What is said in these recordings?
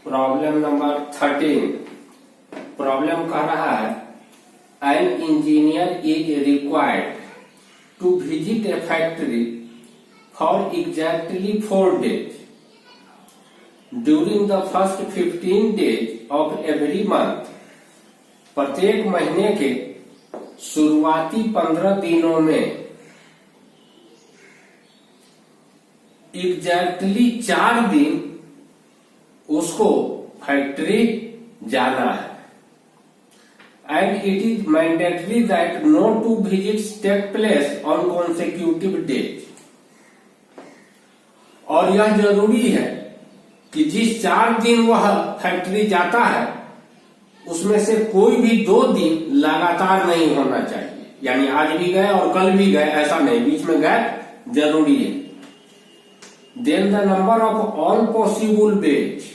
Problem number 13। Problem कह रहा है an engineer is required to visit a factory for exactly 4 days during the first 15 days of every month. प्रत्येक महीने के शुरुआती 15 दिनों में एग्जैक्टली 4 दिन उसको फैक्ट्री जाना है। And it is mandatory that no two visits take place on consecutive days. और यह जरूरी है कि जिस 4 दिन वह फैक्ट्री जाता है उसमें से कोई भी 2 दिन लगातार नहीं होना चाहिए, यानी आज भी गए और कल भी गए ऐसा नहीं, बीच में गए जरूरी है। Then the number of all possible days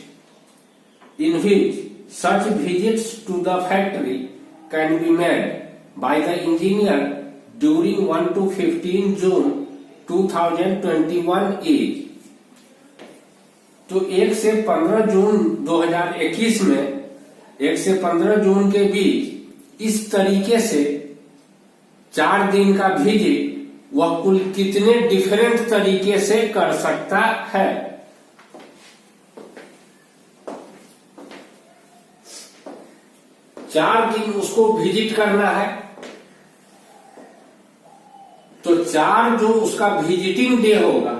in which such visits to the factory can be made by the engineer during 1 to 15 June 2021 is। तो 1 से 15 जून 2021 में 1 से 15 जून के बीच इस तरीके से 4 दिन का विजिट वह कुल कितने डिफरेंट तरीके से कर सकता है। 4 दिन उसको विजिट करना है, तो 4 जो उसका विजिटिंग डे होगा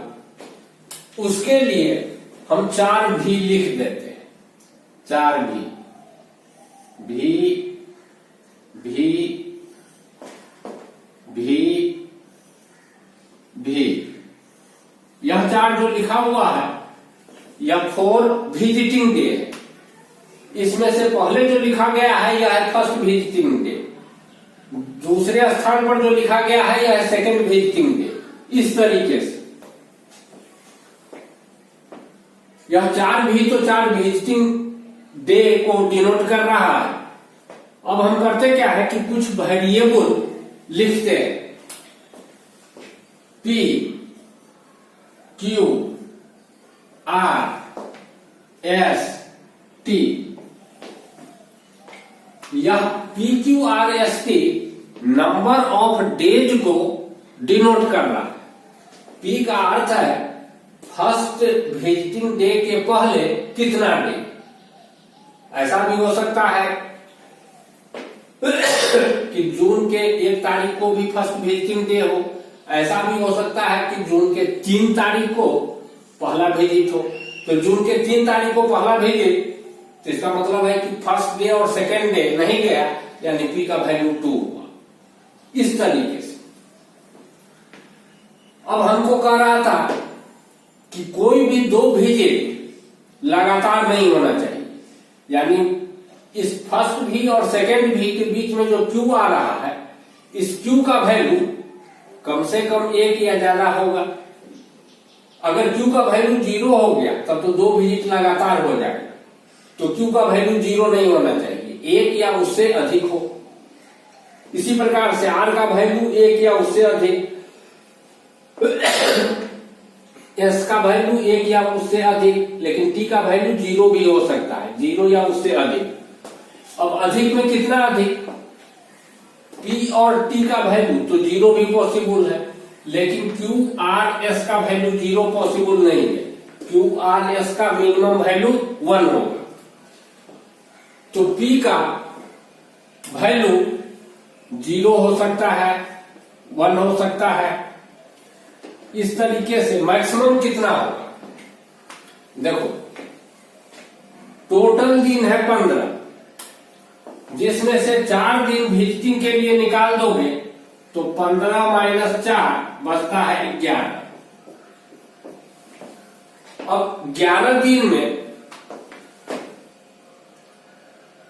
उसके लिए हम 4 भी लिख देते हैं। 4 भी यह 4 जो लिखा हुआ है यह 4 विजिटिंग डे है। इसमें से पहले जो लिखा गया है यह है फर्स्ट विजिटिंग डे, दूसरे स्थान पर जो लिखा गया है यह है सेकंड विजिटिंग डे। इस तरीके से यह 4 भी तो 4 विजिटिंग डे को डिनोट कर रहा है। अब हम करते क्या है कि कुछ वेरिएबल लिखते हैं, P Q R S T। यह PQRST नंबर ऑफ डेज को डिनोट कर रहा है। P का अर्थ है फर्स्ट विजिटिंग डे के पहले कितना डे। ऐसा भी हो सकता है कि जून के 1 तारीख को भी फर्स्ट विजिटिंग डे हो, ऐसा भी हो सकता है कि जून के 3 तारीख को पहला विजिट हो। तो जून के 3 तारीख को पहला विजिट, तो इसका मतलब है कि फर्स्ट डे और सेकेंड डे नहीं गया, यानी P का वैल्यू 2 हुआ। इस तरीके से अब हमको कह रहा था कि कोई भी 2 विजिट लगातार नहीं होना चाहिए, यानी इस फर्स्ट भी और सेकेंड भी के बीच में जो Q आ रहा है इस Q का वैल्यू कम से कम 1 या ज्यादा होगा। अगर Q का वैल्यू 0 हो गया तब तो 2 विजिट लगातार हो जाएगा, तो Q का वैल्यू 0 नहीं होना चाहिए, 1 या उससे अधिक हो। इसी प्रकार से R का वैल्यू 1 या उससे अधिक, S का वैल्यू 1 या उससे अधिक, लेकिन T का वैल्यू 0 भी हो सकता है, 0 या उससे अधिक। अब अधिक में कितना अधिक, P और T का वैल्यू तो 0 भी पॉसिबल है, लेकिन Q R S का वैल्यू 0 पॉसिबल नहीं है। Q R S का मिनिमम वैल्यू 1 होगा, तो P का वैल्यू 0 हो सकता है, 1 हो सकता है। इस तरीके से मैक्सिमम कितना होगा, देखो टोटल दिन है 15, जिसमें से 4 दिन विजिटिंग के लिए निकाल दोगे तो 15 माइनस 4 बचता है 11। अब 11 दिन में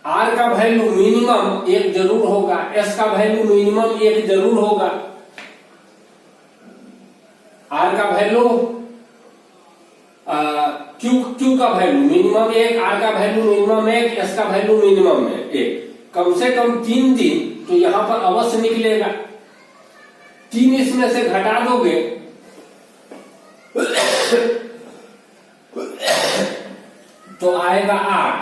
R का वैल्यू मिनिमम 1 जरूर होगा, S का वैल्यू मिनिमम 1 जरूर होगा। R का वैल्यू Q का वैल्यू मिनिमम 1, R का वैल्यू मिनिमम 1, S का वैल्यू मिनिमम 1। कम से कम 3 दिन तो यहां पर अवश्य निकलेगा। 3 इसमें से घटा दोगे तो आएगा 8,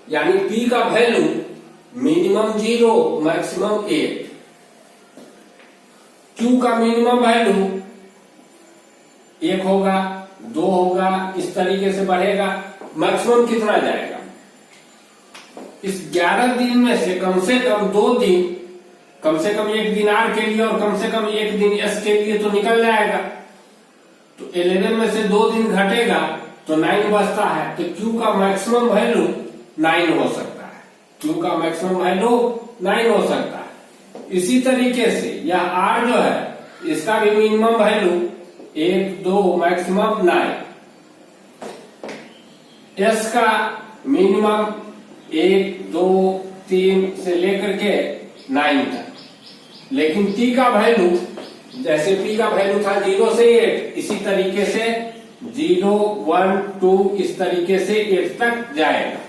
यानी p का वैल्यू मिनिमम 0 मैक्सिमम 8, q का मिनिमम वैल्यू 1 होगा, 2 होगा, इस तरीके से बढ़ेगा, मैक्सिमम कितना जाएगा। इस 11 दिन में से कम 2 दिन, कम से कम 1 दिन R के लिए और कम से कम 1 दिन S के लिए तो निकल जाएगा। तो 11 में से 2 दिन घटेगा तो 9 बचता है, तो Q का मैक्सिमम वैल्यू 9 हो सकता है, Q का मैक्सिमम वैल्यू 9 हो सकता है। इसी तरीके से यह R जो है इसका भी मिनिमम वैल्यू 1, 2 मैक्सिमम 9, S का मिनिमम 1, 2, 3 से लेकर के 9 तक, लेकिन T का वैल्यू जैसे P का वैल्यू था 0 से 8, इसी तरीके से 0, 1, 2 इस तरीके से 8 तक जाएगा।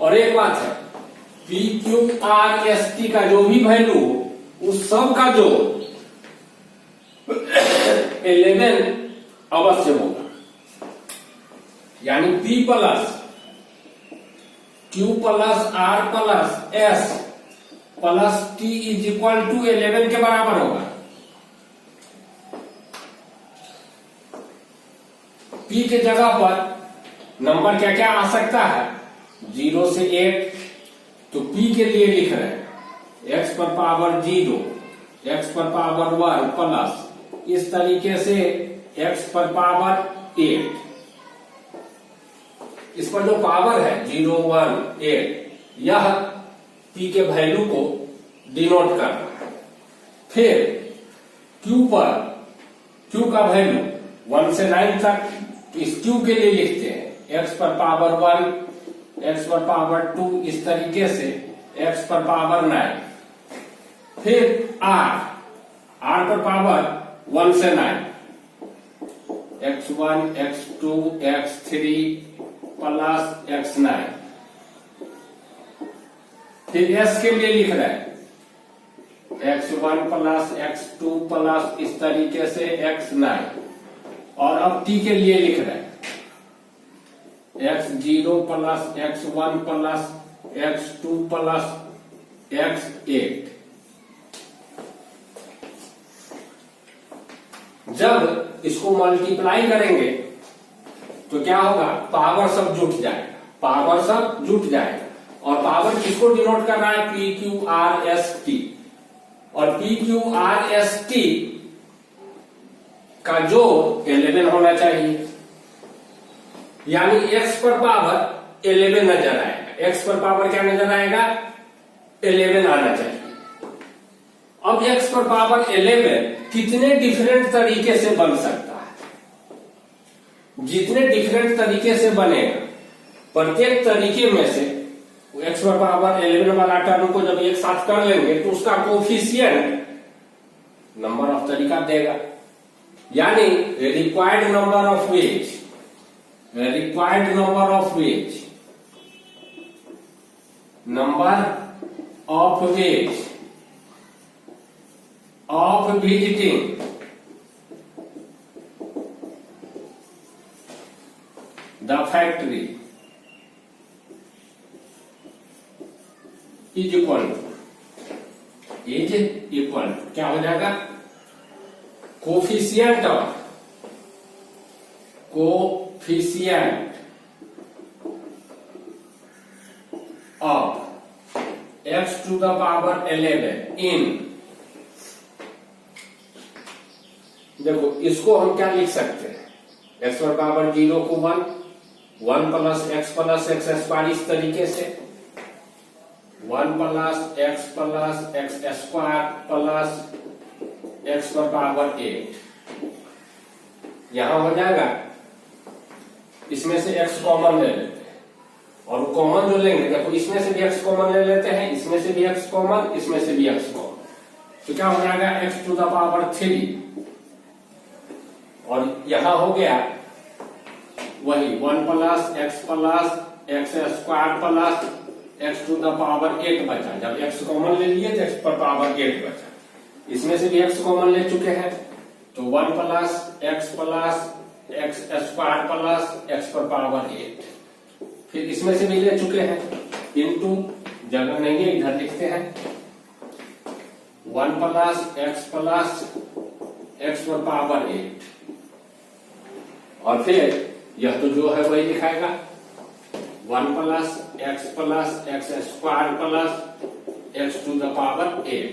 और एक बात है, P, Q, R, S, T का जो भी वैल्यू उस सब का जो 11 अवश्य होगा, यानी P plus Q plus R plus S plus T is equal to 11 के बराबर होगा। P के जगह पर नंबर क्या क्या आ सकता है, 0 से 8, तो P के लिए लिख रहे हैं x पर पावर 0, x पर पावर 1 प्लस इस तरीके से x पर पावर 8, इस पर जो पावर है 0, 1, 8, यह P के वैल्यू को डिनोट कर रहा है। फिर Q पर Q का वैल्यू 1 से 9 तक, इस Q के लिए लिखते हैं x पर पावर 1, x पर पावर 2 इस तरीके से x पर पावर 9। फिर R पर पावर 1 से 9, x1, x2, x3 plus x9। फिर S के लिए लिख रहे हैं x1 प्लस x2 प्लस इस तरीके से x9, और अब T के लिए लिख रहे हैं x0 plus x1 plus x2 plus x8। जब इसको मल्टीप्लाई करेंगे तो क्या होगा, पावर सब जुट जाएगा, पावर सब जुट जाएगा। और पावर किसको डिनोट कर रहा है, P, Q, R, S, T, और P, Q, R, S, T का जो 11 होना चाहिए, यानी x पर पावर 11 नजर आएगा, x पर पावर क्या नजर आएगा, 11 आना चाहिए। अब x पर पावर 11 कितने डिफरेंट तरीके से बन सकता है, जितने डिफरेंट तरीके से बनेगा, प्रत्येक तरीके में से x पर पावर 11 वाला टर्म को जब एक साथ कर लेंगे तो उसका कोफिशिएंट नंबर ऑफ तरीका देगा, यानी required number of ways, required number of ways, number of ways of visiting the factory is equal to क्या हो जाएगा, coefficient of x to the power 11 in, देखो इसको हम क्या लिख सकते हैं, x पर पावर 0 को 1 प्लस x स्क्वायर इस तरीके से 1 plus x square plus x पर पावर 8, यहां हो जाएगा। इसमें से x कॉमन ले लेते हैं, और कॉमन जो लेंगे, देखो इसमें से भी x कॉमन ले लेते हैं, इसमें से भी x कॉमन, इसमें से भी x कॉमन, तो क्या हो जाएगा x टू द पावर 3, और यहां हो गया वही 1 plus x square plus x to the power 8 बचा। जब x कॉमन ले लिए तो x पर पावर 8 बचा, इसमें से भी x कॉमन ले चुके हैं, तो 1 plus x square plus x पर पावर 8, फिर इसमें से भी ले चुके हैं, इनटू, जगह नहीं है इधर लिखते हैं, 1 प्लस एक्स पर पावर 8, और फिर यह तो जो है वही लिखाएगा, 1 plus x square plus x to the power 8।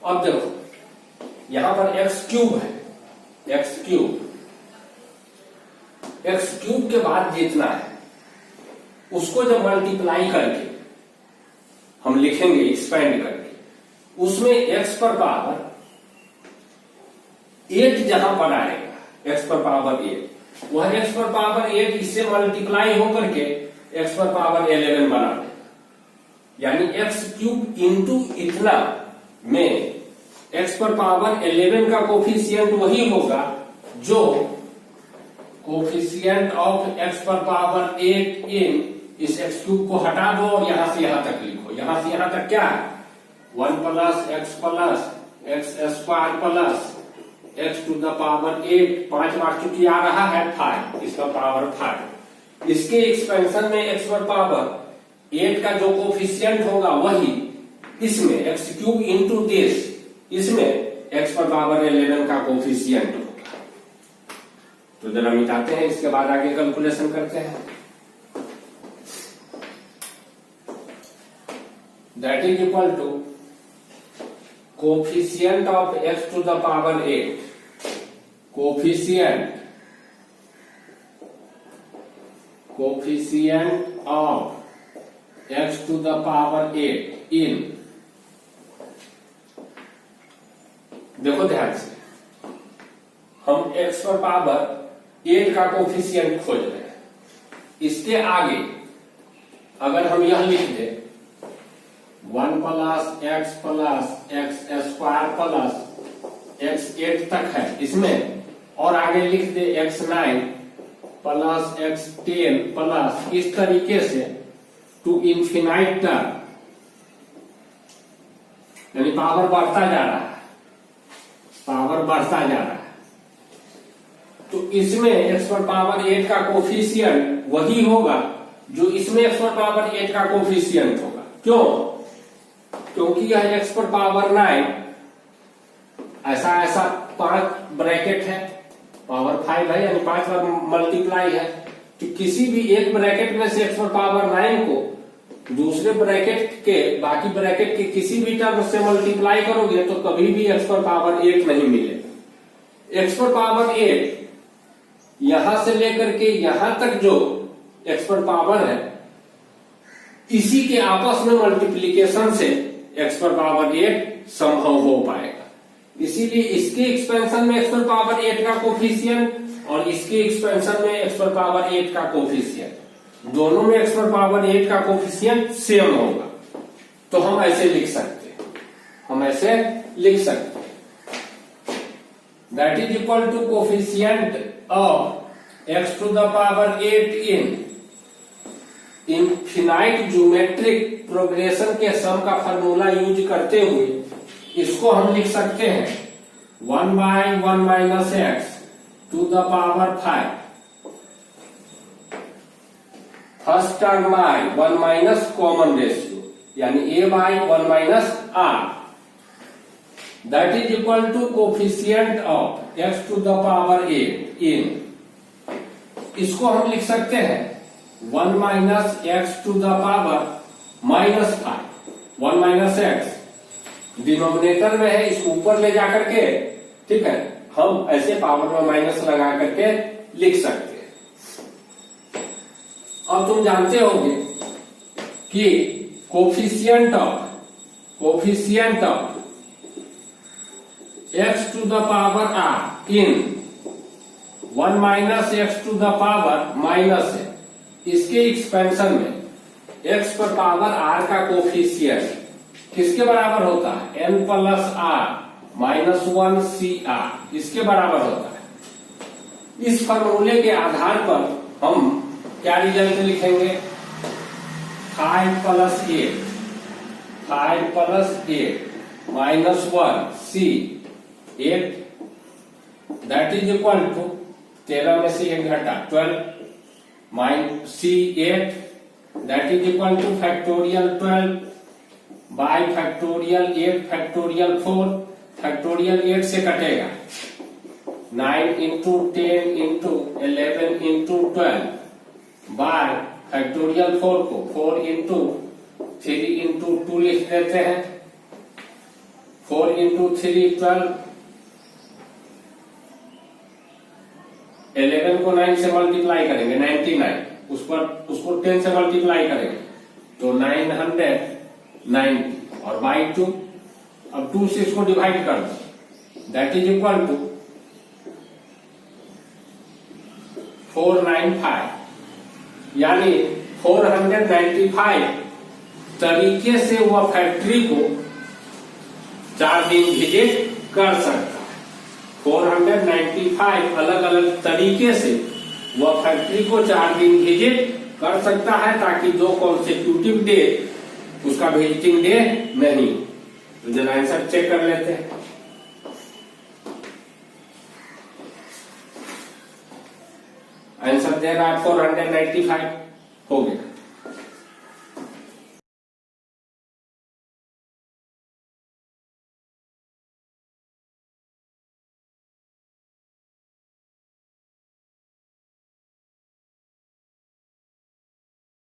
अब देखो यहां पर एक्स क्यूब है, एक्स क्यूब के बाद जितना है उसको जब मल्टीप्लाई करके हम लिखेंगे एक्सपेंड करके, उसमें एक्स पर पावर 8 जहां पर आएगा, एक्स पर पावर 8, वह एक्स पर पावर 8 इससे मल्टीप्लाई होकर के एक्स पर पावर 11 बना देगा, यानी एक्स क्यूब इंटू इतना में एक्स पर पावर 11 का कोफिशियंट वही होगा जो कोफिशियंट ऑफ एक्स पर पावर 8 इन, इस एक्स क्यूब को हटा दो और यहां से यहां तक लिखो, यहां से यहां तक क्या है, 1 plus x square plus x to the power 8, 5 बार चूंकि आ रहा है 5, इसका पावर 5, इसके एक्सपेंशन में एक्स पर पावर 8 का जो कोफिशियंट होगा वही इसमें एक्स क्यूब इंटू दिस, इसमें एक्स पर पावर 11 का कोफिशियंट होगा। तो जरा मिटाते हैं, इसके बाद आगे कैलकुलेशन करते हैं। That is equal to coefficient of x to the power 8, coefficient of x to the power 8 in, देखो ध्यान से, हम एक्स पर पावर 8 का कोफिशियंट खोज रहे हैं, इसके आगे अगर हम यह लिख दे 1 plus x square plus x 8 तक है इसमें, और आगे लिख दे x9 प्लस x10 प्लस, इस तरीके से टू इन्फिनाइट टर्म, यानी पावर बढ़ता जा रहा है, पावर बढ़ता जा रहा है, तो इसमें एक्स पर पावर 8 का कोफिशियंट वही होगा जो इसमें एक्स पर पावर 8 का कोफिशियंट होगा। क्यों? क्योंकि यह एक्स पर पावर 9 ऐसा 5 ब्रैकेट है, पावर 5 है यानी 5 बार मल्टीप्लाई है, तो किसी भी एक ब्रैकेट में से एक्स पर पावर 9 को दूसरे ब्रैकेट के, बाकी ब्रैकेट के किसी भी टर्म से मल्टीप्लाई करोगे तो कभी भी एक्स पर पावर 8 नहीं मिलेगा। एक्स पर पावर 8 यहां से लेकर के यहां तक जो एक्स पर पावर है, इसी के आपस में मल्टीप्लीकेशन से एक्स पर पावर 8 संभव हो पाएगा। इसीलिए इसके एक्सपेंशन में एक्स पर पावर 8 का कोफिशियंट और इसके एक्सपेंशन में एक्स पर पावर 8 का कोफिशियंट, दोनों में एक्स पर पावर 8 का कोफिशियंट सेम होगा। तो हम ऐसे लिख सकते हैं, that is equal to coefficient of x to the power 8 in infinite geometric progression के सम का फार्मूला यूज करते हुए इसको हम लिख सकते हैं 1 by 1 minus x to the power 5, first term by 1 minus common ratio, यानी a by 1 minus r, that is equal to coefficient of x to the power 8 in, इसको हम लिख सकते हैं 1 minus x to the power minus 5, 1 minus x denominator में है, इसको ऊपर ले जाकर के, ठीक है, हम ऐसे पावर में माइनस लगा करके लिख सकते हैं। अब तुम जानते होंगे कि coefficient of x to the power r in 1 minus x to the power minus है, इसके एक्सपेंशन में एक्स पर पावर r का कोफिशियंट किसके बराबर होता है, n plus r minus 1 CR, इसके बराबर होता है। इस फॉर्मूले के आधार पर हम क्या रिजल्ट लिखेंगे, 5 plus 8 minus 1 C, 8 that is equal to 13 में से 1 घटा 12 -C8 that is equal to factorial 12 by factorial 8 factorial 4 factorial 8 से कटेगा 9 into 10 into 11 into 12 by factorial 4 को 4 इंटू 3 इंटू 2 लिख देते हैं 4 इंटू 3 12 11 को 9 से मल्टीप्लाई करेंगे 99 उसको 10 से मल्टीप्लाई करेंगे तो 990 और बाई 2 अब 2 से इसको डिवाइड कर दो दैट इज इक्वल टू 495 यानी 495 तरीके से वह फैक्ट्री को 4 दिन विजिट कर सकता है 495 अलग अलग तरीके से वह फैक्ट्री को 4 दिन विजिट कर सकता है ताकि 2 कॉन्सेक्यूटिव डे उसका विजिटिंग डे नहीं। तो जरा आंसर चेक कर लेते हैं। आंसर दे रहा है 495